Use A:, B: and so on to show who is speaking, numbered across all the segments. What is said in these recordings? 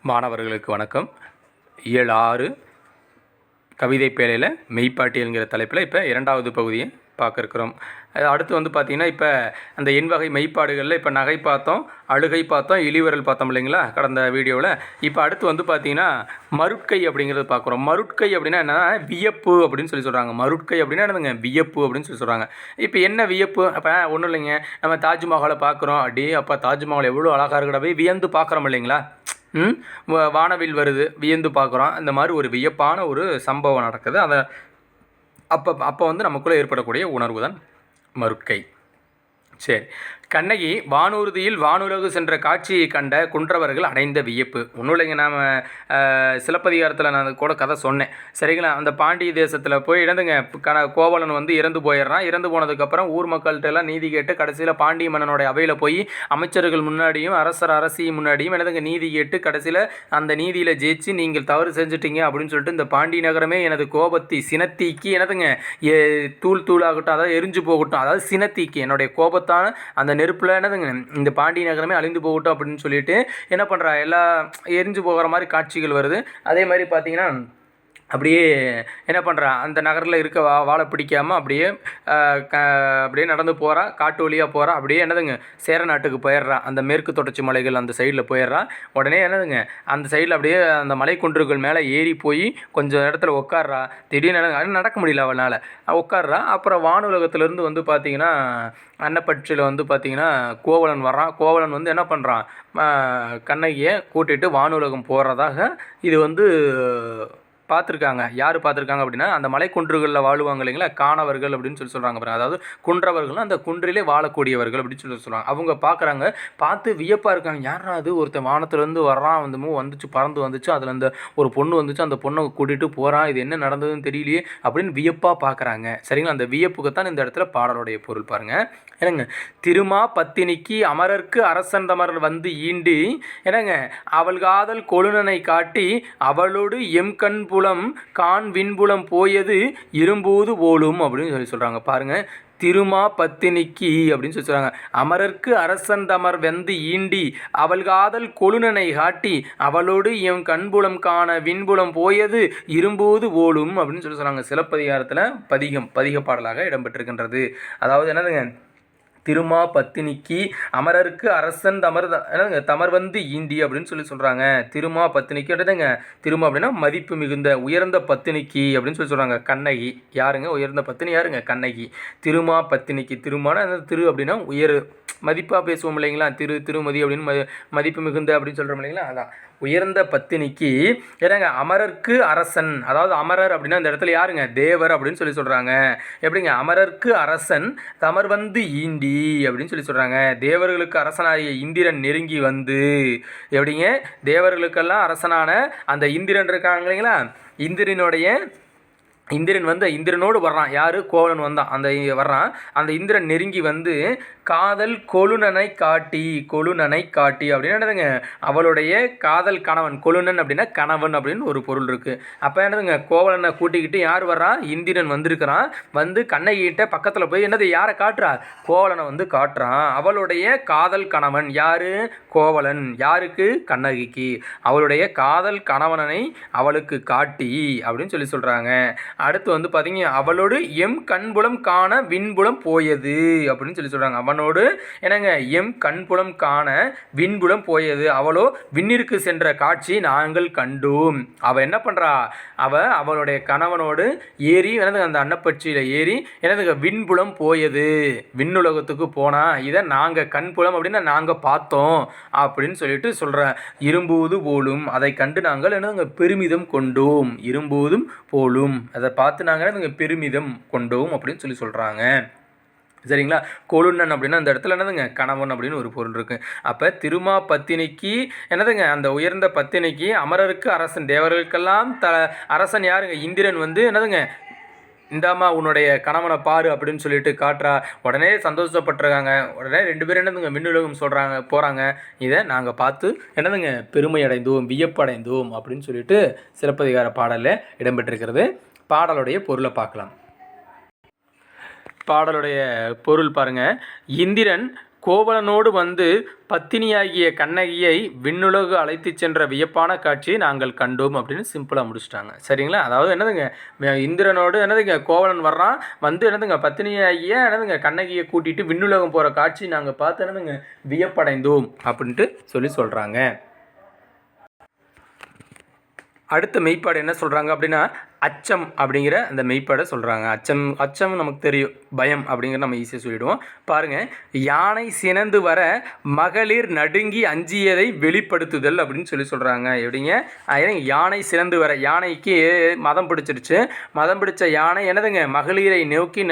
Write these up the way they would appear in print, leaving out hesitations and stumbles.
A: மாணவர்களுக்கு வணக்கம். இயல் 6 கவிதை பேழையில் மெய்ப்பாட்டியல்ங்கிற தலைப்பில் இப்போ 2வது பகுதியை பார்க்க இருக்கிறோம். அடுத்து வந்து பார்த்திங்கன்னா, இப்போ அந்த எண்வகை மெய்ப்பாடுகளில் இப்போ நகை பார்த்தோம், அழுகை பார்த்தோம், இழிவரல் பார்த்தோம் இல்லைங்களா கடந்த வீடியோவில். இப்போ அடுத்து வந்து பார்த்திங்கன்னா மருட்கை அப்படிங்கிறது பார்க்குறோம். மருட்கை அப்படின்னா என்னன்னா வியப்பு அப்படின்னு சொல்லி சொல்கிறாங்க. மருட்கை அப்படின்னா என்னதுங்க, வியப்பு அப்படின்னு சொல்லி சொல்கிறாங்க. இப்போ என்ன வியப்பு? அப்போ ஒன்றும் இல்லைங்க, நம்ம தாஜ்மஹாலை பார்க்குறோம், அப்படியே அப்போ தாஜ்மஹால் எவ்வளோ அழகாக இருக்கிற வியந்து பார்க்குறோம் இல்லைங்களா. வானவில் வருது, வியந்து பார்க்குறோம். அந்த மாதிரி ஒரு வியப்பான ஒரு சம்பவம் நடக்குது. அதை அப்போ வந்து நமக்குள்ளே ஏற்படக்கூடிய உணர்வு தான் மருட்கை. சரி, கண்ணகி வானூர்தியில் வானுலகு சென்ற காட்சியை கண்ட குன்றவர்கள் அடைந்த வியப்பு. ஒன்றும் இல்லைங்க, நாம் சிலப்பதிகாரத்தில் நான் கூட கதை சொன்னேன் சரிங்களா. அந்த பாண்டிய தேசத்தில் போய் இறந்துங்க கோவலன் வந்து இறந்து போயிடுறான். இறந்து போனதுக்கப்புறம் ஊர் மக்கள்கிட்ட எல்லாம் நீதி கேட்டு கடைசியில் பாண்டிய மன்னனோட அவையில் போய் அமைச்சர்கள் முன்னாடியும் அரசி முன்னாடியும் எனதுங்க நீதி கேட்டு கடைசியில் அந்த நீதியில் ஜெயிச்சு நீங்கள் தவறு செஞ்சுட்டீங்க அப்படின்னு சொல்லிட்டு இந்த பாண்டி நகரமே எனது கோபத்தை சினத்தீக்கி எனதுங்க தூள் தூளாகட்டும், அதாவது எரிஞ்சு போகட்டும், அதாவது சினத்தீக்கி என்னுடைய கோபத்தான அந்த நெருப்பில் என்னதுங்க இந்த பாண்டிய நகரமே அழிந்து போகட்டும் அப்படின்னு சொல்லிட்டு என்ன பண்ணுறா, எல்லாம் எரிஞ்சு போகிற மாதிரி காட்சிகள் வருது. அதே மாதிரி பார்த்தீங்கன்னா அப்படியே என்ன பண்ணுறா, அந்த நகரில் இருக்க வாழை பிடிக்காமல் அப்படியே நடந்து போகிறா, காட்டு வழியாக போகிறா. அப்படியே என்னதுங்க சேர நாட்டுக்கு போயிடுறா. அந்த மேற்கு தொடர்ச்சி மலைகள் அந்த சைடில் போயிடுறா. உடனே என்னதுங்க அந்த சைடில் அப்படியே அந்த மலை குன்றுகள் மேலே ஏறி போய் கொஞ்சம் இடத்துல உட்காடுறா. திடீர்னு நடக்க முடியல அவனால், உட்காடுறா. அப்புறம் வானுலகத்துலேருந்து வந்து பார்த்திங்கன்னா அன்னப்பட்சியில் வந்து பார்த்திங்கன்னா கோவலன் வர்றான். கோவலன் வந்து என்ன பண்ணுறான், கண்ணகியை கூட்டிகிட்டு வானுலகம் போகிறதாக இது வந்து பார்த்துருக்காங்க. யார் பார்த்துருக்காங்க அப்படின்னா, அந்த மலைக்குன்றுகளில் வாழுவாங்க இல்லைங்களா, காணவர்கள் அப்படின்னு சொல்லி சொல்கிறாங்க பாருங்கள். அதாவது குன்றவர்கள் அந்த குன்றிலே வாழக்கூடியவர்கள் அப்படின்னு சொல்லி சொல்கிறாங்க. அவங்க பார்க்குறாங்க, பார்த்து வியப்பாக இருக்காங்க. யாரா அது, ஒருத்தன் வானத்துலேருந்து வர்றான், வந்துச்சு பறந்து வந்துச்சு, அதில் அந்த ஒரு பொண்ணு வந்துச்சு, அந்த பொண்ணை கூட்டிகிட்டு போகிறான், இது என்ன நடந்ததுன்னு தெரியலையே அப்படின்னு வியப்பாக பார்க்குறாங்க சரிங்களா. அந்த வியப்புக்குத்தான் இந்த இடத்துல பாடலுடைய பொருள் பாருங்கள். என்னங்க, திருமா பத்தினிக்கு அமரர்க்கு அரசன் தமர் வந்து ஈண்டு என்னங்க அவள் காதல் கொழுனனை காட்டி அவளோடு எம் கண் புலம் கான் விண்புலம் போயது இரும்போது போலும் அப்படின்னு சொல்லி சொல்கிறாங்க பாருங்கள். திருமா பத்தினிக்கு அப்படின்னு சொல்லி சொல்கிறாங்க. அமரர்க்கு அரசன் தமர் வந்து ஈண்டி அவள் காதல் கொழுனனை காட்டி அவளோடு எம் கண்புலம் காண விண்புலம் போயது இரும்போது போலும் அப்படின்னு சொல்லி சொல்கிறாங்க. சிலப்பதிகாரத்தில் பதிக பாடலாக இடம்பெற்றிருக்கின்றது. அதாவது என்னதுங்க, திருமா பத்தினிக்கு அமரருக்கு அரசன் தமர் வந்து ஈண்டி அப்படின்னு சொல்லி சொல்கிறாங்க. திருமா பத்தினிக்கு அப்படிதாங்க, திருமா அப்படின்னா மதிப்பு மிகுந்த உயர்ந்த பத்தினிக்கு அப்படின்னு சொல்லி சொல்கிறாங்க. கண்ணகி யாருங்க, உயர்ந்த பத்தினி யாருங்க, கண்ணகி. திருமா பத்தினிக்கு, திருமான திரு அப்படின்னா உயர் மதிப்பாக பேசுவோம் இல்லைங்களா, திருமதி அப்படின்னு மதிப்பு மிகுந்த அப்படின்னு சொல்கிறோம் இல்லைங்களா. அதான் உயர்ந்த பத்தினிக்கு ஏன்னாங்க அமரர்க்கு அரசன், அதாவது அமரர் அப்படின்னா இந்த இடத்துல யாருங்க, தேவர் அப்படின்னு சொல்லி சொல்கிறாங்க. எப்படிங்க, அமரர்க்கு அரசன் தமர் வந்து ஈண்டி அப்படின்னு சொல்லி சொல்கிறாங்க. தேவர்களுக்கு அரசனாகிய இந்திரன் நெருங்கி வந்து, எப்படிங்க தேவர்களுக்கெல்லாம் அரசனான அந்த இந்திரன் இருக்காங்க இல்லைங்களா, இந்திரன் வந்து இந்திரனோடு வர்றான். யார், கோவலன் வந்தான், அந்த வர்றான். அந்த இந்திரன் நெருங்கி வந்து காதல் கொழுனனை காட்டி அப்படின்னு என்னதுங்க, அவளுடைய காதல் கணவன், கொழுனன் அப்படின்னா கணவன் அப்படின்னு ஒரு பொருள் இருக்குது. அப்போ என்னதுங்க, கோவலனை கூட்டிக்கிட்டு யார் வர்றான், இந்திரன் வந்திருக்கிறான். வந்து கண்ணகிட்ட பக்கத்தில் போய் என்னது யாரை காட்டுறா, கோவலனை வந்து காட்டுறான். அவளுடைய காதல் கணவன் யார், கோவலன். யாருக்கு, கண்ணகிக்கு. அவளுடைய காதல் கணவனை அவளுக்கு காட்டி அப்படின்னு சொல்லி சொல்கிறாங்க. அடுத்து வந்து பார்த்தீங்க, அவளோடு எம் கண்புலம் காண விண்புலம் போயது அப்படின்னு சொல்லி சொல்கிறாங்க. அவனோடு என்னங்க எம் கண்புலம் காண விண்புலம் போயது, அவளோ விண்ணிற்கு சென்ற காட்சி நாங்கள் கண்டோம். அவள் என்ன பண்ணுறா, அவளுடைய கணவனோடு ஏறி என்னது அந்த அன்னப்பட்சியில் ஏறி என்னதுங்க விண்புலம் போயது, விண்ணுலகத்துக்கு போனால் இதை நாங்கள் கண்புலம் அப்படின்னா நாங்கள் பார்த்தோம் அப்படின்னு சொல்லிட்டு சொல்கிறேன். இரும்போது போலும், அதை கண்டு நாங்கள் என்னதுங்க பெருமிதம் கொண்டோம். இரும்போதும் போலும், அதை பார்த்து நாங்கள் பெருமிதம் கொண்டோம் அப்படின்னு சொல்லி சொல்கிறாங்க சரிங்களா. கொழுனன் அப்படின்னா அந்த இடத்துல என்னதுங்க கணவன் அப்படின்னு ஒரு பொருள் இருக்குது. அப்போ திருமா பத்தினிக்கு என்னதுங்க அந்த உயர்ந்த பத்தினிக்கு அமரருக்கு அரசன், தேவர்களுக்கெல்லாம் அரசன் யாருங்க, இந்திரன் வந்து என்னதுங்க இந்தாம்மா உன்னுடைய கணவனை பாரு அப்படின்னு சொல்லிட்டு காட்டுறா. உடனே சந்தோஷப்பட்டுருக்காங்க. உடனே 2 பேரும் என்னதுங்க விண்ணுலகம் போகிறாங்க. இதை நாங்கள் பார்த்து என்னதுங்க பெருமை அடைந்தோம், வியப்படைந்தோம் அப்படின்னு சொல்லிட்டு சிலப்பதிகார பாடலில் இடம்பெற்றிருக்கிறது. பாடலுடைய பொருளை பார்க்கலாம். பாடலுடைய பொருள் பாருங்கள். இந்திரன் கோவலனோடு வந்து பத்தினியாகிய கண்ணகியை விண்ணுலகு அழைத்து சென்ற வியப்பான காட்சியை நாங்கள் கண்டோம் அப்படின்னு சிம்பிளாக முடிச்சிட்டாங்க. சரிங்களா? அதாவது என்னதுங்க, இந்திரனோடு என்னதுங்க கோவலன் வர்றான், வந்து என்னதுங்க பத்தினியாகிய என்னதுங்க கண்ணகியை கூட்டிகிட்டு விண்ணுலகம் போகிற காட்சி நாங்கள் பார்த்து என்னதுங்க வியப்படைந்தோம் அப்படின்ட்டு சொல்கிறாங்க. அடுத்த மெய்ப்பாடு என்ன சொல்கிறாங்க அப்படின்னா, அச்சம் அப்படிங்கிற அந்த மெய்ப்பாடை சொல்கிறாங்க. அச்சம் நமக்கு தெரியும், பயம் அப்படிங்கிற நம்ம ஈஸியாக சொல்லிவிடுவோம். பாருங்கள், யானை சினந்து வர மகளிர் நடுங்கி அஞ்சியதை வெளிப்படுத்துதல் அப்படின்னு சொல்கிறாங்க. எப்படிங்க, யானை சினந்து வர, யானைக்கு மதம் பிடிச்சிருச்சு, மதம் பிடிச்ச யானை என்னதுங்க மகளிரை நோக்கி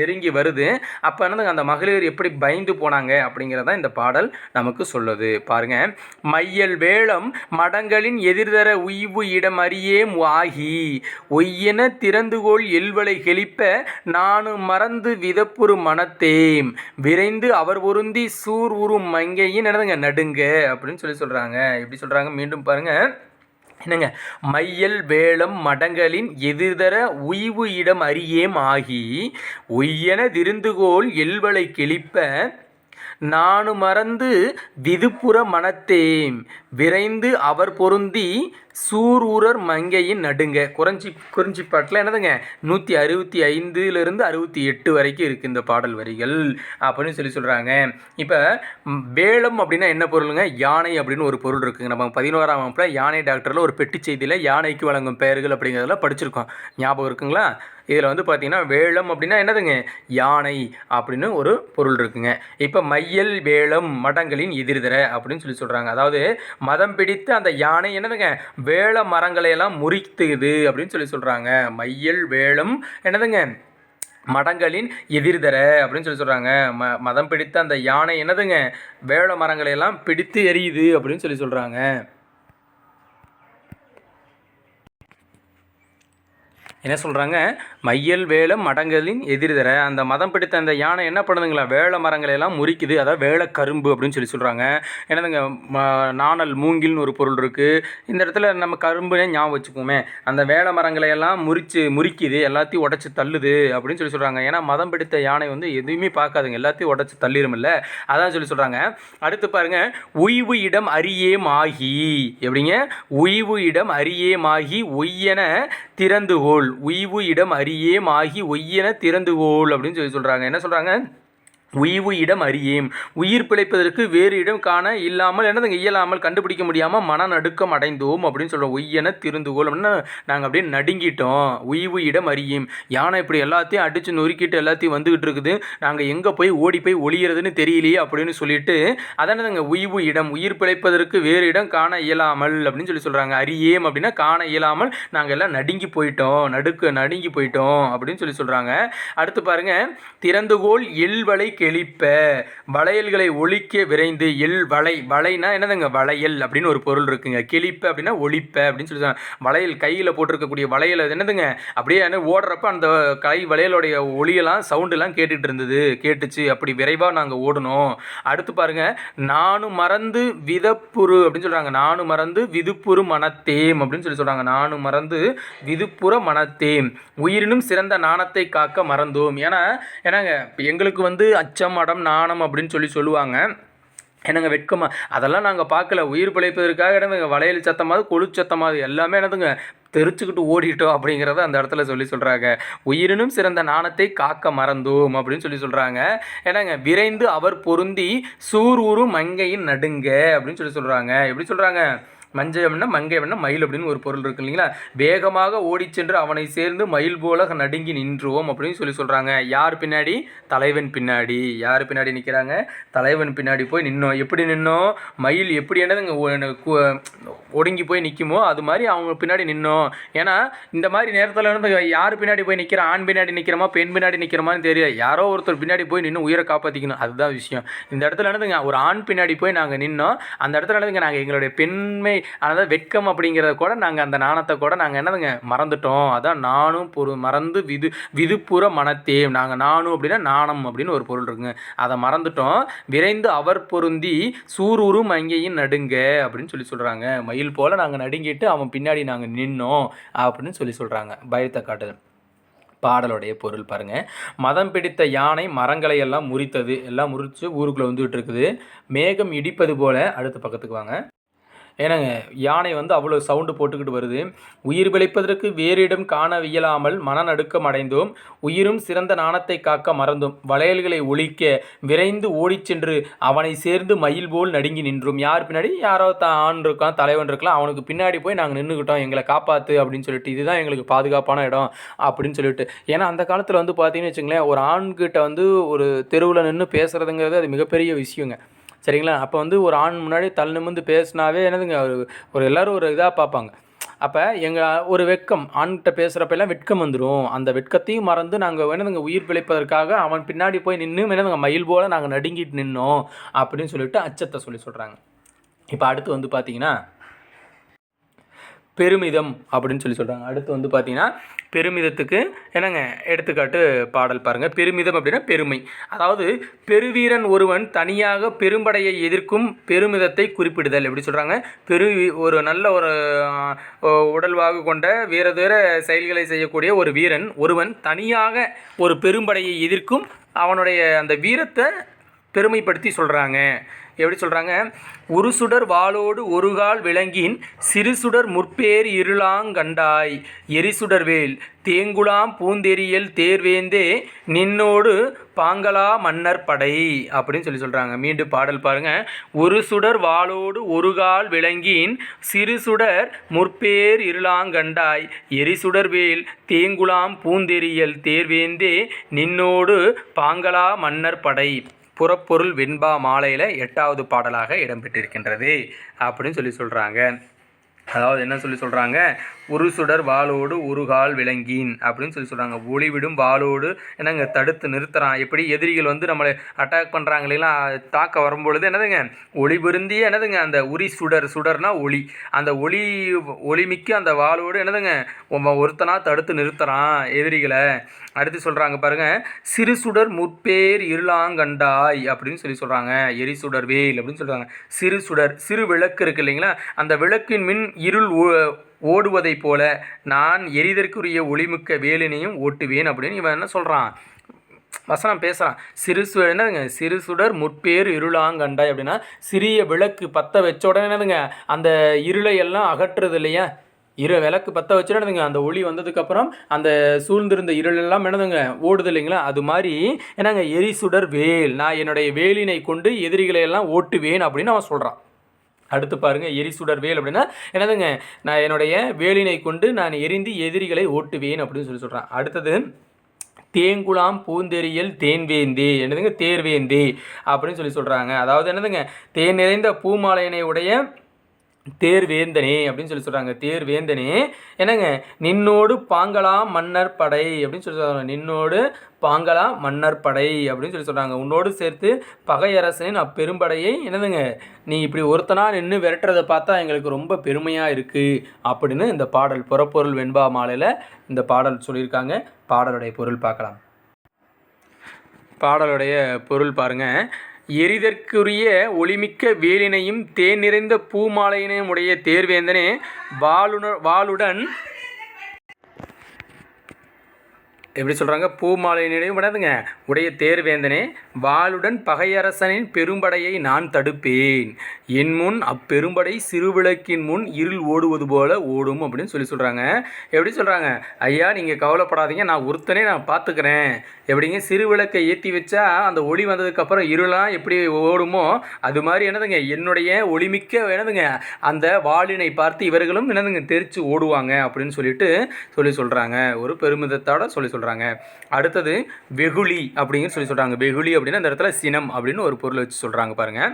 A: நெருங்கி வருது. அப்போ என்னதுங்க அந்த மகளிர் எப்படி பயந்து போனாங்க அப்படிங்கிறதான் இந்த பாடல் நமக்கு சொல்லுது. பாருங்கள், மையல் வேளம் மடங்களின் எதிர்தர உய்வு இடம் அறியேம் ஆகி ஒய்யென திறந்துகோள் எல்வளை கெளிப்ப நானு மறந்து விதப்புறு மனத்தேம் விரைந்து அவர் பொருந்தி சூர் உறும் மங்கையின் என்னதுங்க நடுங்க அப்படின்னு சொல்கிறாங்க. எப்படி சொல்கிறாங்க மீண்டும் பாருங்கள். என்னங்க, மையல் வேளம் மடங்களின் எதிர்தர உய்வு இடம் அறியேம் ஆகி ஒய்யென திருந்துகோள் எல்வளை கெளிப்ப நானு மறந்து விதுப்புற மனத்தேம் விரைந்து அவர் பொருந்தி சூர் ஊரர் மங்கையின் நடுங்க. குறிஞ்சிப்பாட்டில் என்னதுங்க 165லிருந்து 68 வரைக்கும் இருக்குது இந்த பாடல் வரிகள் அப்படின்னு சொல்கிறாங்க. இப்போ வேளம் அப்படின்னா என்ன பொருளுங்க, யானை அப்படின்னு ஒரு பொருள் இருக்குங்க. நம்ம 11ஆம் வகுப்பில் யானை டாக்டரில் ஒரு பெட்டி செய்தியில் யானைக்கு வழங்கும் பெயர்கள் அப்படிங்கிறதெல்லாம் படிச்சிருக்கோம், ஞாபகம் இருக்குங்களா? இதில் வந்து பார்த்திங்கன்னா வேளம் அப்படின்னா என்னதுங்க, யானை அப்படின்னு ஒரு பொருள் இருக்குங்க. இப்போ மையல் வேளம் மடங்களின் எதிர்தர அப்படின்னு சொல்கிறாங்க. அதாவது மதம் பிடித்து அந்த யானை என்னதுங்க வேள மரங்களையெல்லாம் முறித்துது அப்படின்னு சொல்கிறாங்க. மையல் வேளம் என்னதுங்க மடங்களின் எதிர்தர அப்படின்னு சொல்கிறாங்க. மதம் பிடித்த அந்த யானை என்னதுங்க வேள மரங்களையெல்லாம் பிடித்து எரியுது அப்படின்னு சொல்கிறாங்க. என்ன சொல்கிறாங்க, மையல் வேள மடங்களின் எதிர்தர, அந்த மதம் பிடித்த அந்த யானை என்ன பண்ணுதுங்களா வேள மரங்களையெல்லாம் முறிக்குது, அதாவது வேள கரும்பு அப்படின்னு சொல்கிறாங்க. என்னதுங்க நாணல் மூங்கில்னு ஒரு பொருள் இருக்குது. இந்த இடத்துல நம்ம கரும்புனே ஞாபகம் வச்சுக்கோமே, அந்த வேள மரங்களையெல்லாம் முறிக்குது, எல்லாத்தையும் உடச்சி தள்ளுது அப்படின்னு சொல்கிறாங்க. ஏன்னா மதம் பிடித்த யானை வந்து எதுவுமே பார்க்காதுங்க, எல்லாத்தையும் உடச்சி தள்ளிடுமில்ல, அதான் சொல்கிறாங்க. அடுத்து பாருங்கள், உய்வு இடம் அறியேம் ஆகி, எப்படிங்க உய்வு இடம் அறியேம் ஆகி ஒய்யென திறந்துகோள், உய்வு இடம் அறியேம் ஆகி ஒய்யென திறந்துகோள் அப்படின்னு சொல்கிறாங்க. என்ன சொல்கிறாங்க, உய்வு இடம் அறியேம், உயிர் பிழைப்பதற்கு வேறு இடம் காண இல்லாமல் என்னதுங்க இயலாமல் கண்டுபிடிக்க முடியாமல் மனநடுக்கம் அடைந்தோம் அப்படின்னு சொல்கிறோம். ஒய்யென திருந்துகோள் அப்படின்னா நாங்கள் அப்படியே நடுங்கிட்டோம். உய்வு இடம் அறியேம், யானை இப்படி எல்லாத்தையும் அடித்து நொறுக்கிட்டு எல்லாத்தையும் வந்துக்கிட்டு இருக்குது, நாங்கள் எங்கே போய் ஓடி போய் ஒளியறதுன்னு தெரியலையே அப்படின்னு சொல்லிட்டு அதானதுங்க உய்வு இடம், உயிர் பிழைப்பதற்கு வேறு இடம் காண இயலாமல் அப்படின்னு சொல்கிறாங்க. அறியேம் அப்படின்னா காண இயலாமல் நாங்கள் எல்லாம் நடுங்கி போயிட்டோம் அப்படின்னு சொல்கிறாங்க. அடுத்து பாருங்கள், திறந்துகோள் எல்வளை கெளிப்ப, வளையல்களை ஒழிக்க விரைந்து, வளைனா என்னதுங்க வளையல் அப்படின்னு ஒரு பொருள் இருக்குங்க, கெளிப்ப அப்படின்னா ஒழிப்ப அப்படின்னு சொல்லுவாங்க. வளையல் கையில் போட்டிருக்கக்கூடிய வளையல் என்னதுங்க அப்படியே ஓடுறப்ப அந்த கை வளையலுடைய ஒளியெல்லாம் சவுண்டெல்லாம் கேட்டுச்சு, அப்படி விரைவாக நாங்கள் ஓடணும். அடுத்து பாருங்க, நானு மறந்து விதப்புறு அப்படின்னு சொல்கிறாங்க. நானு மறந்து விதுப்புறு மனத்தேம் அப்படின்னு சொல்கிறாங்க. நானு மறந்து விதுப்புற மனத்தேம், உயிரினும் சிறந்த நாணத்தை காக்க மறந்தோம். ஏன்னாங்க எங்களுக்கு வந்து அச்சம் அடம் நாணம் அப்படின்னு சொல்லுவாங்க. என்னங்க வெட்கமாக அதெல்லாம் நாங்கள் பார்க்கல, உயிர் பிழைப்பதற்காக என்னதுங்க வளையல் சத்தமாவது கொழு சத்தமாவது எல்லாமே என்னதுங்க தெரிச்சுக்கிட்டு ஓடிட்டோம் அப்படிங்கிறத அந்த இடத்துல சொல்கிறாங்க. உயிரினும் சிறந்த நாணத்தை காக்க மறந்தோம் அப்படின்னு சொல்கிறாங்க. ஏன்னாங்க விரைந்து அவர் பொருந்தி சூர் ஊரு மங்கையின் நடுங்க அப்படின்னு சொல்கிறாங்க. எப்படி சொல்கிறாங்க, மஞ்சை அப்படின்னா மங்கை அப்படின்னா மயில் அப்படின்னு ஒரு பொருள் இருக்கு இல்லைங்களா, வேகமாக ஓடி சென்று அவனை சேர்ந்து மயில் போல நடுங்கி நின்றுவோம் அப்படின்னு சொல்கிறாங்க. யார் பின்னாடி, தலைவன் பின்னாடி. யார் பின்னாடி நிற்கிறாங்க, தலைவன் பின்னாடி போய் நின்னோம். எப்படி நின்னோம், மயில் எப்படி என்னதுங்க ஒடுங்கி போய் நிற்குமோ அது மாதிரி அவங்க பின்னாடி நின்னோம். ஏன்னா இந்த மாதிரி நேரத்தில் இருந்து யார் பின்னாடி போய் நிற்கிற, ஆண் பின்னாடி நிற்கிறோமா பெண் பின்னாடி நிற்கிறோமான்னு தெரியாது, யாரோ ஒருத்தர் பின்னாடி போய் நின்று உயிரை காப்பாற்றிக்கணும், அதுதான் விஷயம். இந்த இடத்துல என்னதுங்க ஒரு ஆண் பின்னாடி போய் நாங்கள் நின்னோம். அந்த இடத்துல என்னதுங்க நாங்கள் எங்களுடைய பெண்மை அதாவது வெட்கம் அப்படிங்கிறத கூட நாங்கள் அந்த நாணத்தை கூட நாங்கள் என்னதுங்க மறந்துட்டோம். அதான் நானும் மறந்து விதுப்புற மனத்தேம், நாங்கள் நானும் அப்படின்னா நாணம் அப்படின்னு ஒரு பொருள் இருக்குங்க, அதை மறந்துட்டோம். விரைந்து அவர் பொருந்தி சூரூரும் அங்கேயும் நடுங்க அப்படின்னு சொல்கிறாங்க. மயில் போல் நாங்கள் நடுங்கிட்டு அவன் பின்னாடி நாங்கள் நின்னோம் அப்படின்னு சொல்கிறாங்க, பயத்தை காட்டுது. பாடலுடைய பொருள் பாருங்கள். மதம் பிடித்த யானை மரங்களை எல்லாம் முறித்தது, எல்லாம் முறித்து ஊருக்குள்ளே வந்துகிட்டு இருக்குது. மேகம் இடிப்பது போல, அடுத்த பக்கத்துக்கு வாங்க. ஏன்னாங்க யானை வந்து அவ்வளோ சவுண்டு போட்டுக்கிட்டு வருது. உயிர் பிழைப்பதற்கு வேறு இடம் காண இயலாமல் மனநடுக்கம் அடைந்தோம். உயிரும் சிறந்த நாணத்தை காக்க மறந்தோம். வளையல்களை ஒழிக்க விரைந்து ஓடிச் சென்று அவனை சேர்ந்து மயில் போல் நடுங்கி நின்றோம். யார் பின்னாடி? யாரோ ஆண் இருக்கான், தலைவன் இருக்கலாம், அவனுக்கு பின்னாடி போய் நாங்கள் நின்றுக்கிட்டோம், எங்களை காப்பாற்று அப்படின்னு சொல்லிட்டு. இதுதான் எங்களுக்கு பாதுகாப்பான இடம் அப்படின்னு சொல்லிட்டு. ஏன்னா அந்த காலத்தில் வந்து பார்த்தீங்கன்னு வச்சுங்களேன், ஒரு ஆண்கிட்ட வந்து ஒரு தெருவில் நின்று பேசுகிறதுங்கிறது அது மிகப்பெரிய விஷயங்க. சரிங்களா? அப்போ வந்து ஒரு ஆண் முன்னாடி தலை நிமிர்ந்து பேசினாவே என்னதுங்க, ஒரு எல்லோரும் ஒரு இதாக பார்ப்பாங்க. அப்போ எங்கள் ஒரு வெட்கம், ஆண்கிட்ட பேசுகிறப்பெல்லாம் வெட்கம் வந்துடும். அந்த வெட்கத்தையும் மறந்து நாங்கள் என்னதுங்க உயிர் பிழைப்பதற்காக அவன் பின்னாடி போய் நின்று என்னதுங்க மயில் போல் நாங்கள் நடுங்கிட்டு நின்னோம் அப்படின்னு சொல்லிட்டு அச்சத்தை சொல்கிறாங்க. இப்போ அடுத்து வந்து பார்த்திங்கன்னா பெருமிதம் அப்படின்னு சொல்கிறாங்க. அடுத்து வந்து பார்த்திங்கன்னா பெருமிதத்துக்கு என்னங்க எடுத்துக்காட்டு பாடல் பாருங்கள். பெருமிதம் அப்படின்னா பெருமை. அதாவது பெருவீரன் ஒருவன் தனியாக பெரும்படையை எதிர்க்கும் பெருமிதத்தை குறிப்பிடுதல். எப்படி சொல்கிறாங்க? ஒரு நல்ல ஒரு உடல்வாகு கொண்ட வீரதீர செயல்களை செய்யக்கூடிய ஒரு வீரன் ஒருவன் தனியாக ஒரு பெரும்படையை எதிர்க்கும் அவனுடைய அந்த வீரத்தை பெருமைப்படுத்தி சொல்கிறாங்க. எப்படி சொல்கிறாங்க? ஒரு சுடர் வாளோடு ஒரு கால் விளங்கின் சிறு சுடர் முற்பேர் இருளாங்கண்டாய் எரிசுடர் வேல் தேங்குலாம் பூந்தெரியல் தேர்வேந்தே நின்னோடு பாங்கலா மன்னர் படை அப்படின்னு சொல்கிறாங்க. மீண்டும் பாடல் பாருங்கள். ஒரு சுடர் வாளோடு ஒரு கால் விளங்கின் சிறு சுடர் முற்பேர் இருளாங்கண்டாய் எரிசுடர் வேல் தேங்குலாம் பூந்தெரியல் தேர்வேந்தே நின்னோடு பாங்கலா மன்னர் படை புறப்பொருள் வெண்பா மாலையில் 8வது பாடலாக இடம்பெற்றிருக்கின்றது அப்படின்னு சொல்கிறாங்க. அதாவது என்ன சொல்கிறாங்க? ஒரு சுடர் வாளோடு ஒரு கால் விளங்கின் அப்படின்னு சொல்கிறாங்க. ஒளிவிடும் வாளோடு என்னங்க தடுத்து நிறுத்துறான். எப்படி எதிரிகள் வந்து நம்மளை அட்டாக் பண்ணுறாங்க இல்லைங்களா, தாக்க வரும்பொழுது என்னதுங்க ஒளி பொருந்திய என்னதுங்க அந்த உரி சுடர்னா ஒளி, அந்த ஒளிமிக்க அந்த வாளோடு என்னதுங்க ஒருத்தனா தடுத்து நிறுத்துறான் எதிரிகளை. அடுத்து சொல்கிறாங்க பாருங்கள். சிறு சுடர் முற்பேர் இருளாங்கண்டாய் அப்படின்னு சொல்கிறாங்க. எரிசுடர் வேல் அப்படின்னு சொல்கிறாங்க. சிறு சுடர், சிறு விளக்கு இருக்குது இல்லைங்களா, அந்த விளக்கின் மின் இருள் ஓடுவதை போல நான் எரிதற்குரிய ஒளிமிக்க வேலினையும் ஓட்டுவேன் அப்படின்னு இவன் என்ன சொல்கிறான், வசனம் பேசுகிறான். என்னதுங்க சிறு சுடர் முற்பேர் இருளாங்கண்டாய் அப்படின்னா சிறிய விளக்கு பற்ற வச்ச உடனே என்னதுங்க அந்த இருளை எல்லாம் அகற்றுறது இல்லையா, விளக்கு பற்ற வச்சுடுதுங்க, அந்த ஒளி வந்ததுக்கப்புறம் அந்த சூழ்ந்திருந்த இருளெல்லாம் என்னதுங்க ஓடுது இல்லைங்களா, அது மாதிரி என்னங்க எரிசுடர் வேல், நான் என்னுடைய வேலினை கொண்டு எதிரிகளை எல்லாம் ஓட்டுவேன் அப்படின்னு அவன் சொல்கிறான். அடுத்து பாருங்கள். எரிசுடர் வேல் அப்படின்னா என்னதுங்க, நான் என்னுடைய வேலினை கொண்டு நான் எரிந்து எதிரிகளை ஓட்டுவேன் அப்படின்னு சொல்கிறான். அடுத்தது தேங்குலாம் பூந்தெரியல் தேன்வேந்தே, என்னதுங்க தேர்வேந்தே அப்படின்னு சொல்கிறாங்க. அதாவது என்னதுங்க தேன் நிறைந்த பூமாலையினை உடைய தேர்வேந்தனே அப்படின்னு சொல்கிறாங்க. தேர்வேந்தனே என்னங்க நின்னோடு பாங்கலா மன்னர் படை அப்படின்னு சொல்கிறாங்க. நின்னோடு பாங்கலா மன்னர் படை அப்படின்னு சொல்கிறாங்க. உன்னோடு சேர்த்து பகையரசனின் அப்பெரும்படையை என்னதுங்க நீ இப்படி ஒருத்தனா நின்று விரட்டுறதை பார்த்தா எங்களுக்கு ரொம்ப பெருமையாக இருக்குது அப்படின்னு இந்த பாடல் புறப்பொருள் வெண்பா மாலையில் இந்த பாடல் சொல்லியிருக்காங்க. பாடலுடைய பொருள் பார்க்கலாம். பாடலுடைய பொருள் பாருங்கள். எரிதற்குரிய ஒளிமிக்க வேலினையும் தேன் நிறைந்த பூமாலையினையும் உடைய தேர்வேந்தனே வாளுடன் எப்படி சொல்கிறாங்க, பூமாலையினையும் விடாதுங்க உடைய தேர்வேந்தனே வாளுடன் பகையரசனின் பெரும்படையை நான் தடுப்பேன், என் முன் அப்பெரும்படை சிறுவிளக்கின் முன் இருள் ஓடுவது போல ஓடும் அப்படின்னு சொல்கிறாங்க. எப்படி சொல்கிறாங்க, ஐயா நீங்கள் கவலைப்படாதீங்க, நான் ஒருத்தனே நான் பார்த்துக்கிறேன். எப்படிங்க சிறுவிளக்கை ஏற்றி வச்சா அந்த ஒளி வந்ததுக்கப்புறம் இருளாக எப்படி ஓடுமோ அது மாதிரி என்னதுங்க என்னுடைய ஒளிமிக்க என்னதுங்க அந்த வாளினை பார்த்து இவர்களும் என்னதுங்க தெரிச்சு ஓடுவாங்க அப்படின்னு சொல்கிறாங்க. ஒரு பெருமிதத்தோட சொல்கிறாங்க. அடுத்தது வெகுளி அப்படிங்கிற சொல்கிறாங்க. வெகுளி அப்படின்னா அந்த இடத்துல சினம் அப்படின்னு ஒரு பொருள் வச்சு சொல்கிறாங்க பாருங்கள்.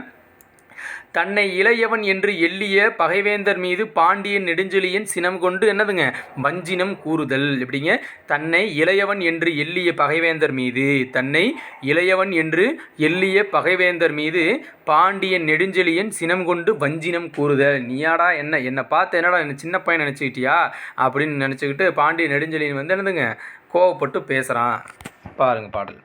A: தன்னை இளையவன் என்று எள்ளிய பகைவேந்தர் மீது பாண்டியன் நெடுஞ்செழியன் சினம் கொண்டு என்னதுங்க வஞ்சினம் கூறுதல். எப்படிங்க, தன்னை இளையவன் என்று எள்ளிய பகைவேந்தர் மீது, தன்னை இளையவன் என்று எள்ளிய பகைவேந்தர் மீது பாண்டியன் நெடுஞ்செழியன் சினம் கொண்டு வஞ்சினம் கூறுதல். நீயாடா என்னை பார்த்து என்னடா என்ன சின்ன பையன் நினச்சிக்கிட்டியா அப்படின்னு நினச்சிக்கிட்டு பாண்டியன் நெடுஞ்செழியன் வந்து என்னதுங்க கோவப்பட்டு பேசுகிறான். பாருங்கள் பாடல்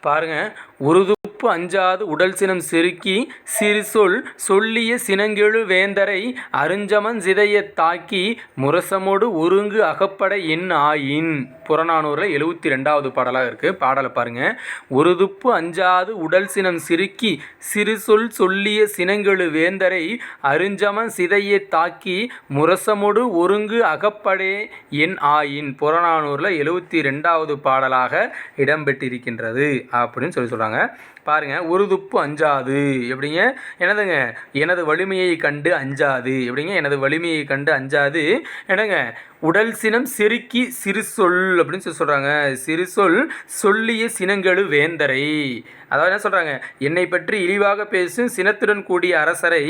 A: பாருங்கள். உறுதுப்பு அஞ்சாது உடல் சினம் செருக்கி சிறு சொல் சொல்லிய சினங்கெழு வேந்தரை அருஞ்சமன் சிதையத் தாக்கி முரசமொடு ஒருங்கு அகப்பட என் ஆயின். புறநானூறில் 72வது பாடலாக இருக்குது. பாடலை பாருங்கள். உறுதுப்பு அஞ்சாது உடல் சினம் சிறுக்கி சிறு சொல் சொல்லிய சினங்கெழு வேந்தரை அருஞ்சமன் சிதையத் தாக்கி முரசமொடு ஒருங்கு அகப்படே என் ஆயின். புறநானூறில் 72வது பாடலாக இடம்பெற்றிருக்கின்றது அப்படின்னு சொல்கிறாங்க. பாருங்கள். உறுதுப்பு அஞ்சாது எப்படிங்க? என்னதுங்க? எனது வலிமையை கண்டு அஞ்சாது எப்படிங்க? எனது வலிமையை கண்டு அஞ்சாது என்னங்க? உடல் சினம் செருக்கி சிறு சொல் அப்படின்னு சொல்கிறாங்க. சிறு சொல் சொல்லிய சினங்கெழு வேந்தரை, அதாவது என்ன சொல்கிறாங்க? என்னை பற்றி இழிவாக பேசும் சினத்துடன் கூடிய அரசரை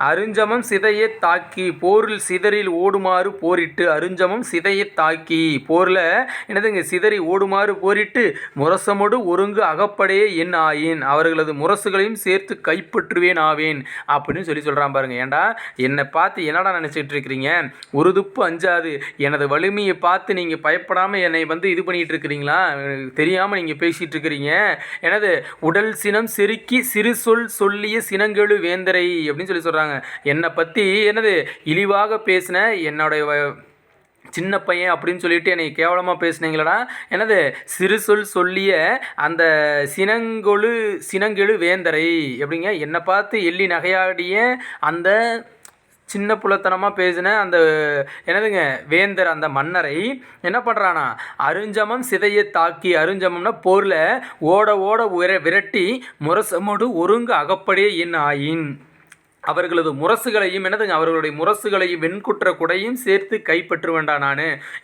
A: அருஞ்சமம் சிதையை தாக்கி போரில் சிதறில் ஓடுமாறு போரிட்டு, அருஞ்சமம் சிதையை தாக்கி போரில் என்னதுங்க? சிதறி ஓடுமாறு போரிட்டு முரசமோடு ஒருங்கு அகப்படையே என் ஆயின், அவர்களது முரசுகளையும் சேர்த்து கைப்பற்றுவேன் ஆவேன் அப்படின்னு சொல்கிறான் பாருங்க. ஏன்டா என்னை பார்த்து என்னடா நினச்சிட்டு இருக்கிறீங்க? உறுதுப்பு அஞ்சாது எனது வலிமையை பார்த்து நீங்கள் பயப்படாமல் என்னை இது பண்ணிகிட்டு இருக்கிறீங்களா? தெரியாமல் நீங்கள் பேசிகிட்டு இருக்கிறீங்க. எனது உடல் சினம் செருக்கி சிறு சொல் சொல்லிய சினங்கெழு வேந்தரை அப்படின்னு சொல்கிறாங்க. என்னை பற்றி என்னது இழிவாக பேசின என்னுடைய சின்ன பையன் அப்படின்னு சொல்லிட்டு என்னை கேவலமாக பேசுனீங்களடா. எனது சிறு சொல் சொல்லிய அந்த சினங்கெழு வேந்தரை எப்படிங்க? என்னை பார்த்து எள்ளி நகையாடிய அந்த சின்ன புலத்தனமாக பேசின அந்த என்னதுங்க வேந்தர், அந்த மன்னரை என்ன பண்ணுறானா அருஞ்சமம் சிதையை தாக்கி, அருஞ்சமம்னா போரில் ஓட ஓட விரட்டி முரசமோடு ஒருங்கு அகப்படியே என் ஆயின், அவர்களது முரசுகளையும் என்னதுங்க அவர்களுடைய முரசுகளையும் வெண்குற்ற குடையும் சேர்த்து கைப்பற்று வேண்டாம். நான்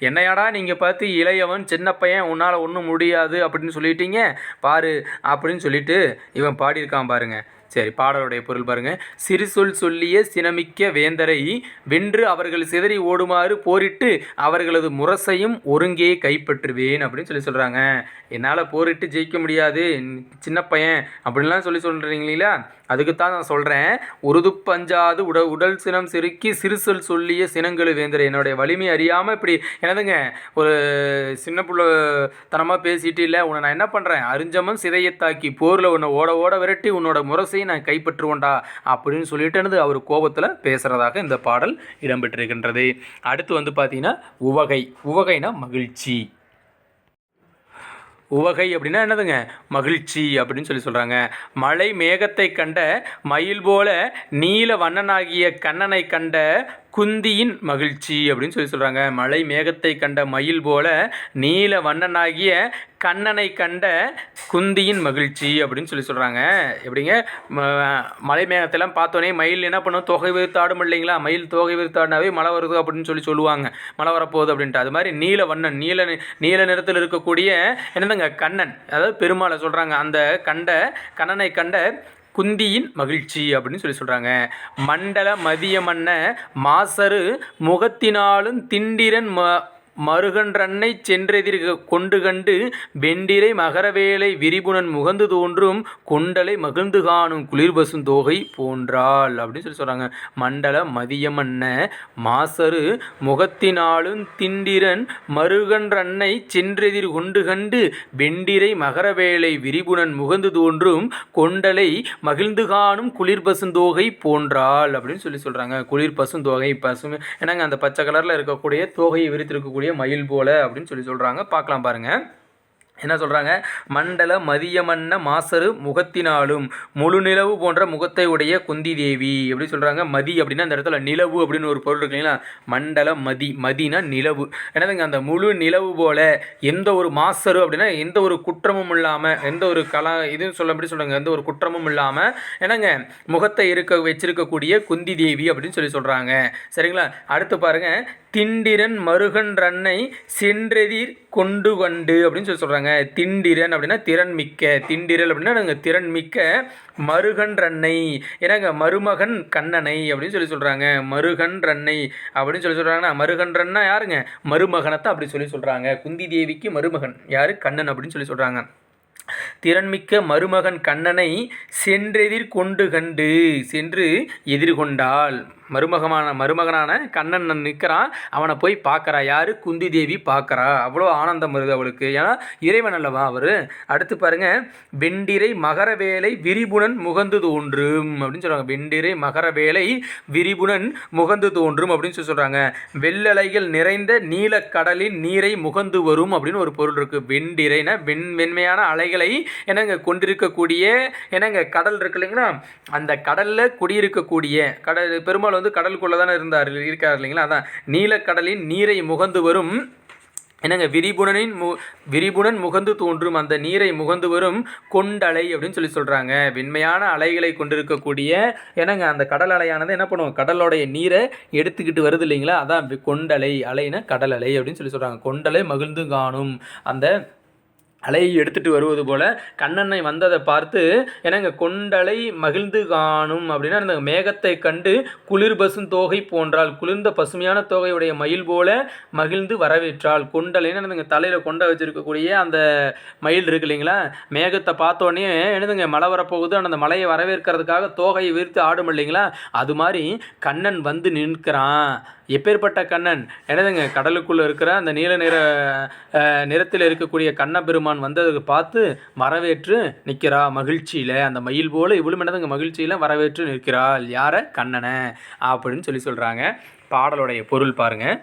A: என்னையாடா நீங்கள் பார்த்து இளையவன் சின்ன பையன் உன்னால் ஒன்றும் முடியாது அப்படின்னு சொல்லிட்டீங்க பாரு அப்படின்னு சொல்லிட்டு இவன் பாடியிருக்கான் பாருங்க. சரி, பாடலுடைய பொருள் பாருங்கள். சிறு சொல் சொல்லிய சினமிக்க வேந்தரை வென்று அவர்கள் சிதறி ஓடுமாறு போரிட்டு அவர்களது முரசையும் ஒருங்கே கைப்பற்றுவேன் அப்படின்னு சொல்கிறாங்க. என்னால் போரிட்டு ஜெயிக்க முடியாது சின்ன பையன் அப்படின்லாம் சொல்கிறீங்களா? அதுக்குத்தான் நான் சொல்கிறேன். உறுதுப்பு அஞ்சாது உடல் சினம் செருக்கி சிறு சொல் சொல்லிய சினங்கெழு வேந்தரை, என்னுடைய வலிமை அறியாமல் இப்படி என்னதுங்க ஒரு சின்ன புள்ளத்தனமாக பேசிட்டு இல்லை உன்னை நான் என்ன பண்ணுறேன் அருஞ்சமம் சிதையத்தாக்கி போரில் உன்னை ஓட ஓட விரட்டி உன்னோட முரசை நான் கைப்பற்றுவோண்டா அப்படின்னு சொல்லிட்டு அவர் கோபத்தில் பேசுகிறதாக இந்த பாடல் இடம்பெற்றிருக்கின்றது. அடுத்து பார்த்தீங்கன்னா உவகைனா மகிழ்ச்சி. உவகை அப்படின்னா என்னதுங்க? மகிழ்ச்சி அப்படின்னு சொல்கிறாங்க. மழை மேகத்தை கண்ட மயில் போல நீல வண்ணனாகிய கண்ணனை கண்ட குந்தியின் மகிழ்ச்சி அப்படின்னு சொல்கிறாங்க. மழை மேகத்தை கண்ட மயில் போல நீல வண்ணனாகிய கண்ணனை கண்ட குந்தியின் மகிழ்ச்சி அப்படின்னு சொல்கிறாங்க. எப்படிங்க? மலை மேகத்தெல்லாம் பார்த்தோன்னே மயில் என்ன பண்ணும்? தொகை விரித்தாடும் இல்லைங்களா? மயில் தொகை விரித்தாடினாவே மழை வருது அப்படின்னு சொல்லுவாங்க, மழை வரப்போகுது அப்படின்ட்டு. அது மாதிரி நீல வண்ணன் நீல நிறத்தில் இருக்கக்கூடிய என்னதுங்க கண்ணன், அதாவது பெருமாளை சொல்கிறாங்க. அந்த கண்ணனை கண்ட குந்தியின் மகிழ்ச்சி அப்படின்னு சொல்கிறாங்க. மண்டல மதிய மன்ன மாசரு முகத்தினாலும் திண்டிரன் மருகன்றன்னை சென்றெதிர் கொண்டு கண்டு வெண்டிரை மகரவேலை விரிபுணன் முகந்து தோன்றும் கொண்டலை மகிழ்ந்து காணும் குளிர்பசும் தோகை போன்றாள் அப்படின்னு சொல்கிறாங்க. மண்டல மதியமன்ன மாசரு முகத்தினாலும் திண்டிரன் மருகன்றன்னை சென்றெதிர் கொண்டு கண்டு வெண்டிரை மகரவேலை விரிபுணன் முகந்து தோன்றும் கொண்டலை மகிழ்ந்து காணும் குளிர்பசுந்தோகை போன்றாள் அப்படின்னு சொல்கிறாங்க. குளிர் பசுந்தோகை பசுமை என்னங்க அந்த பச்சை கலரில் இருக்கக்கூடிய தோகையை விரித்திருக்கக்கூடிய மயில் போல அப்படின்னு சொல்கிறாங்க. பார்க்கலாம் பாருங்க. என்ன சொல்கிறாங்க? மண்டல மதியமன்ன மாசரு முகத்தினாலும் முழு நிலவு போன்ற முகத்தை உடைய குந்தி தேவி எப்படி சொல்கிறாங்க? மதி அப்படின்னா அந்த இடத்துல நிலவு அப்படின்னு ஒரு பொருள் இருக்குங்களா? மண்டல மதினா நிலவு. என்னதுங்க அந்த முழு நிலவு போல எந்த ஒரு மாசரு அப்படின்னா எந்த ஒரு குற்றமும் இல்லாமல், எந்த ஒரு இதுவும் எப்படி சொல்கிறாங்க, எந்த ஒரு குற்றமும் இல்லாமல் என்னங்க முகத்தை வச்சிருக்கக்கூடிய குந்தி தேவி அப்படின்னு சொல்கிறாங்க. சரிங்களா? அடுத்து பாருங்கள். திண்டிரன் மருகன்றன்னை சென்றெதிர் கொண்டு அப்படின்னு சொல்கிறாங்க. திண்டிரன் அப்படின்னா திறன்மிக்க, திண்டிரல் அப்படின்னா திறன்மிக்க மருகன்றன்னை என்னங்க மருமகன் கண்ணனை அப்படின்னு சொல்கிறாங்க. மருகன்றன்னை அப்படின்னு சொல்கிறாங்கன்னா மருகன்றன்னா யாருங்க? மருமகனத்தை அப்படி சொல்கிறாங்க. குந்தி தேவிக்கு மருமகன் யார்? கண்ணன் அப்படின்னு சொல்கிறாங்க. திறன்மிக்க மருமகன் கண்ணனை சென்று எதிர்கொண்டாள். மருமகனான கண்ணன் நிற்கிறான். அவனை போய் பார்க்குறா. யார்? குந்தி தேவி பார்க்குறா. அவ்வளோ ஆனந்தம் வருது அவளுக்கு. ஏன்னா இறைவன் அல்லவா அவர். அடுத்து பாருங்கள், வெண்டிரை மகர வேலை விரிபுணன் முகந்து தோன்றும் அப்படின்னு சொல்கிறாங்க. வெண்டிரை மகர வேலை விரிபுணன் முகந்து தோன்றும் அப்படின்னு சொல்கிறாங்க. வெள்ளலைகள் நிறைந்த நீலக்கடலின் நீரை முகந்து வரும் அப்படின்னு ஒரு பொருள் இருக்குது. வெண்டிரைனா வெண்மையான அலைகளை என்னங்க கொண்டிருக்கக்கூடிய என்னங்க கடல் இருக்கு இல்லைங்களா, அந்த கடலில் குடியிருக்கக்கூடிய கடல் பெருமாள் வந்து கடலுக்குள்ளே தானே இருக்கார் இல்லைங்களா, அதான் நீலக்கடலின் நீரை முகந்து வரும் என்னங்க விரிபுணன் முகந்து தோன்றும், அந்த நீரை முகந்து வரும் கொண்டலை அப்படின்னு சொல்கிறாங்க. வெண்மையான அலைகளை கொண்டிருக்கக்கூடிய என்னங்க அந்த கடல் அலையானது என்ன பண்ணுவோம், கடலோடைய நீரை எடுத்துக்கிட்டு வருது இல்லைங்களா, அதான் கொண்டலை. அலைனா கடல் அலை அப்படின்னு சொல்கிறாங்க. கொண்டலை மகிழ்ந்து காணும், அந்த அலையை எடுத்துகிட்டு வருவது போல் கண்ணனை வந்ததை பார்த்து என்னங்க கொண்டலை மகிழ்ந்து காணும் அப்படின்னா அந்த மேகத்தை கண்டு குளிர் பசும் தோகை போன்றால், குளிர்ந்த பசுமையான தோகையுடைய மயில் போல மகிழ்ந்து வரவேற்றாள். கொண்டலைன்னு என்னதுங்க தலையில் கொண்ட வச்சுருக்கக்கூடிய அந்த மயில் இருக்கு இல்லைங்களா, மேகத்தை பார்த்தோன்னே என்னதுங்க மழை வரப்போகுது, அந்த மலையை வரவேற்கிறதுக்காக தோகையை விரித்து ஆடும் இல்லைங்களா, அது மாதிரி கண்ணன் வந்து நிற்கிறான். எப்பேற்பட்ட கண்ணன்? என்னதுங்க கடலுக்குள்ளே இருக்கிற அந்த நீல நிறத்தில் இருக்கக்கூடிய கண்ணபெருமான் வந்ததை பார்த்து வரவேற்று நிற்கிறா மகிழ்ச்சியில். அந்த மயில் போல் இவ்வளவு என்னதுங்க மகிழ்ச்சியில் வரவேற்று நிற்கிறாள். யாரை? கண்ணனை அப்படின்னு சொல்கிறாங்க. பாடலுடைய பொருள் பாருங்கள்.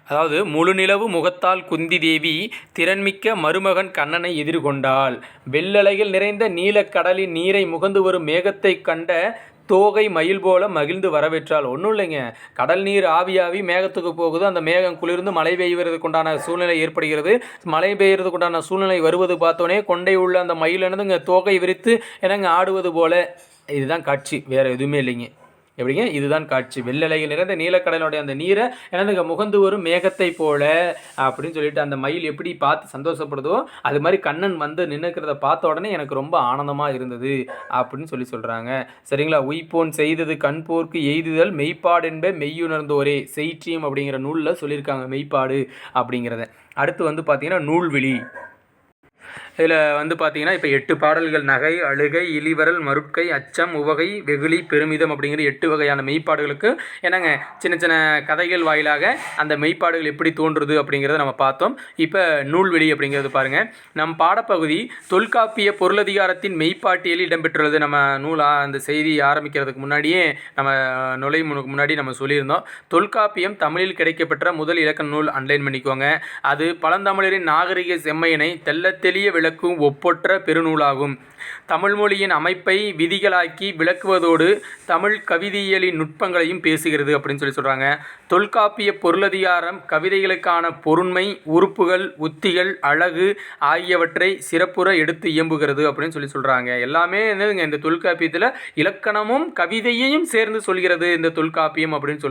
A: அதாவது முழுநிலவு முகத்தால் குந்தி தேவி திறன்மிக்க மருமகன் கண்ணனை எதிர்கொண்டாள். வெள்ளலைகள் நிறைந்த நீலக்கடலின் நீரை முகந்து வரும் மேகத்தை கண்ட தோகை மயில் போல மகிழ்ந்து வரவேற்றால். ஒன்றும் இல்லைங்க, கடல் நீர் ஆவியாவி மேகத்துக்கு போகுது, அந்த மேகம் குளிர்ந்து மழை பெய்வதற்கு உண்டான சூழ்நிலை ஏற்படுகிறது. மழை பெய்யறதுக்கு உண்டான சூழ்நிலை வருவது பார்த்தோன்னே கொண்டை உள்ள அந்த மயில் என்னதுங்க தோகை விரித்து என்னங்க ஆடுவது போல. இதுதான் காட்சி, வேறு எதுவுமே இல்லைங்க. எப்படிங்க? இதுதான் காட்சி. வெள்ளலைகள் நிறைந்த நீலக்கடலுடைய அந்த நீரை என்னதுங்க முகந்து வரும் மேகத்தை போல அப்படின்னு சொல்லிட்டு அந்த மயில் எப்படி பார்த்து சந்தோஷப்படுதோ அது மாதிரி கண்ணன் வந்து நின்றுக்கிறத பார்த்த உடனே எனக்கு ரொம்ப ஆனந்தமாக இருந்தது அப்படின்னு சொல்கிறாங்க. சரிங்களா? உய்போன் செய்தது கண்போர்க்கு எய்துதல் மெய்ப்பாடு என்ப மெய்யுணர்ந்தோரே செய்ற்றியம் அப்படிங்கிற நூலில் சொல்லியிருக்காங்க மெய்ப்பாடு அப்படிங்கிறத. அடுத்து வந்து பார்த்திங்கன்னா நூல்விழி. இதில் வந்து பார்த்திங்கன்னா இப்போ 8 பாடல்கள், நகை, அழுகை, இளிவரல், மருட்கை, அச்சம், உவகை, வெகுளி, பெருமிதம் அப்படிங்கிற 8 வகையான மெய்ப்பாடுகளுக்கு என்னங்க சின்ன சின்ன கதைகள் வாயிலாக அந்த மெய்ப்பாடுகள் எப்படி தோன்றுறது அப்படிங்கிறத நம்ம பார்த்தோம். இப்போ நூல்வெளி அப்படிங்கிறது பாருங்கள். நம் பாடப்பகுதி தொல்காப்பிய பொருளதிகாரத்தின் மெய்ப்பாட்டியலில் இடம்பெற்றுள்ளது. நம்ம அந்த செய்தி ஆரம்பிக்கிறதுக்கு முன்னாடியே நம்ம முன்னாடி நம்ம சொல்லியிருந்தோம். தொல்காப்பியம் தமிழில் கிடைக்கப்பெற்ற முதல் இலக்கண நூல். அன்லைன் பண்ணிக்கோங்க. அது பழந்தமிழரின் நாகரிக செம்மையினை தெள்ளத்தெளிய விளக்கும் ஒப்பற்ற பெருநூலாகும். தமிழ் மொழியின் அமைப்பை விதிகளாக்கி விளக்குவதோடு தமிழ் கவிதையியலின் நுட்பங்களையும் பேசுகிறது அப்படின்னு சொல்கிறாங்க. தொல்காப்பிய பொருளதிகாரம் கவிதைகளுக்கான பொருண்மை, உறுப்புகள், உத்திகள், அழகு ஆகியவற்றை சிறப்புற எடுத்து இயம்புகிறது அப்படின்னு சொல்கிறாங்க. எல்லாமே என்னதுங்க இந்த தொல்காப்பியத்தில் இலக்கணமும் கவிதையையும் சேர்ந்து சொல்கிறது இந்த தொல்காப்பியம் அப்படின்னு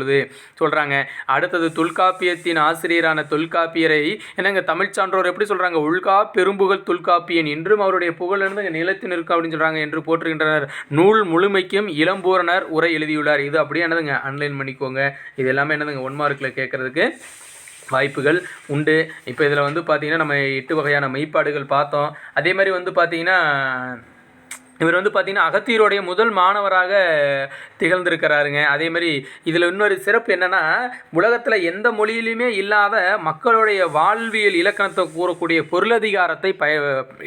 A: சொல்கிறாங்க. அடுத்தது தொல்காப்பியத்தின் ஆசிரியரான தொல்காப்பியரை என்னங்க தமிழ் சான்றோர் எப்படி சொல்கிறாங்க? உள்கா பெரும்புகழ் தொல்காப்பியன் என்றும் அவருடைய புகழ் நிலத்தின் இருக்கும் அப்படின்னு சொல்கிறாங்க என்று போற்றுகின்றனர். நூல் முழுமைக்கும் இளம்பூரணர் உரை எழுதியுள்ளார். இது அப்படியே என்னதுங்க அன்லைன் பண்ணிக்கோங்க. இது எல்லாமே என்னதுங்க 1 மார்க்கில் கேட்குறதுக்கு வாய்ப்புகள் உண்டு. இப்போ இதில் வந்து பார்த்திங்கன்னா நம்ம 8 வகையான மெய்ப்பாடுகள் பார்த்தோம். அதே மாதிரி வந்து பார்த்திங்கன்னா இவர் வந்து பார்த்திங்கன்னா அகத்தியருடைய முதல் மாணவராக திகழ்ந்திருக்கிறாருங்க. அதேமாதிரி இதில் இன்னொரு சிறப்பு என்னென்னா, உலகத்தில் எந்த மொழியிலுமே இல்லாத மக்களுடைய வாழ்வியல் இலக்கணத்தை கூறக்கூடிய பொருளதிகாரத்தை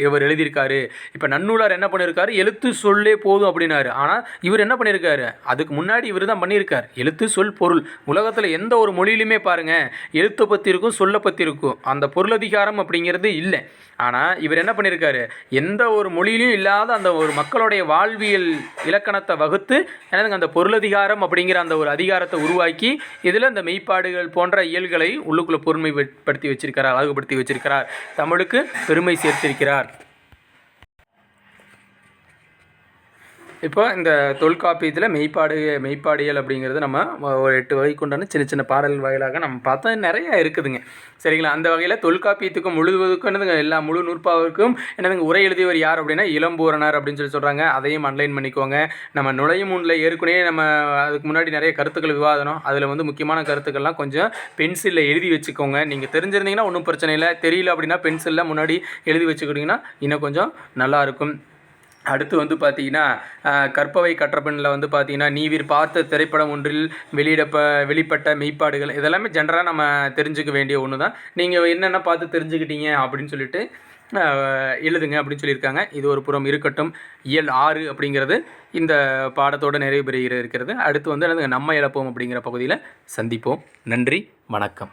A: இவர் எழுதியிருக்காரு. இப்போ நன்னூலார் என்ன பண்ணியிருக்காரு? எழுத்து சொல்லே போதும் அப்படின்னாரு. ஆனால் இவர் என்ன பண்ணியிருக்காரு? அதுக்கு முன்னாடி இவர் தான் பண்ணியிருக்கார். எழுத்து சொல் பொருள். உலகத்தில் எந்த ஒரு மொழியிலுமே பாருங்கள் எழுத்தை பற்றி இருக்கும், சொல்லை பற்றி இருக்கும். அந்த பொருளதிகாரம் அப்படிங்கிறது இல்லை. ஆனால் இவர் என்ன பண்ணியிருக்காரு? எந்த ஒரு மொழியிலையும் இல்லாத அந்த ஒரு மக்களுடைய வாழ்வியல் இலக்கணத்தை வகுத்து என்னதுங்க அந்த பொருளதிகாரம் அப்படிங்கிற அந்த ஒரு அதிகாரத்தை உருவாக்கி இதில் அந்த மெய்ப்பாடுகள் போன்ற இயல்களை உள்ளுக்குள்ளே பொறுமைப்படுத்தி வச்சிருக்கிறார், அழகுபடுத்தி வச்சிருக்கிறார், தமிழுக்கு பெருமை சேர்த்திருக்கிறார். இப்போ இந்த தொல்காப்பியத்தில் மெய்ப்பாடியல் அப்படிங்கிறது நம்ம ஒரு 8 வகை கொண்டான சின்ன சின்ன பாடல் வாயிலாக நம்ம பார்த்தா நிறையா இருக்குதுங்க. சரிங்களா? அந்த வகையில் தொல்காப்பியத்துக்கும் முழுவதுக்கும் என்னதுங்க எல்லா முழு நூற்பாவிற்கும் என்னதுங்க உரை எழுதியவர் யார் அப்படின்னா இளம்பூரணர் அப்படின்னு சொல்கிறாங்க. அதையும் அன்லைன் பண்ணிக்கோங்க. நம்ம நுழையும் முன்னில் ஏற்கனவே நம்ம அதுக்கு முன்னாடி நிறைய கருத்துக்கள் விவாதம். அதில் வந்து முக்கியமான கருத்துக்கள்லாம் கொஞ்சம் பென்சிலில் எழுதி வச்சுக்கோங்க. நீங்கள் தெரிஞ்சிருந்தீங்கன்னா ஒன்றும் பிரச்சனை இல்லை, தெரியல அப்படின்னா பென்சிலில் முன்னாடி எழுதி வச்சுக்கிட்டிங்கன்னா இன்னும் கொஞ்சம் நல்லாயிருக்கும். அடுத்து வந்து பார்த்தீங்கன்னா கற்பவை கற்றபெண்ணில் வந்து பார்த்தீங்கன்னா நீவிர் பார்த்த திரைப்படம் ஒன்றில் வெளிப்பட்ட மெய்ப்பாடுகள் இதெல்லாமே ஜென்ரலாக நம்ம தெரிஞ்சுக்க வேண்டிய ஒன்று தான். நீங்கள் என்னென்ன பார்த்து தெரிஞ்சுக்கிட்டீங்க அப்படின்னு சொல்லிட்டு எழுதுங்க அப்படின்னு சொல்லியிருக்காங்க. இது ஒரு புறம் இருக்கட்டும். இயல் 6 அப்படிங்கிறது இந்த பாடத்தோட நிறைவு பெறுகிறது. அடுத்து வந்து நம்ம இழப்போம் அப்படிங்கிற பகுதியில் சந்திப்போம். நன்றி, வணக்கம்.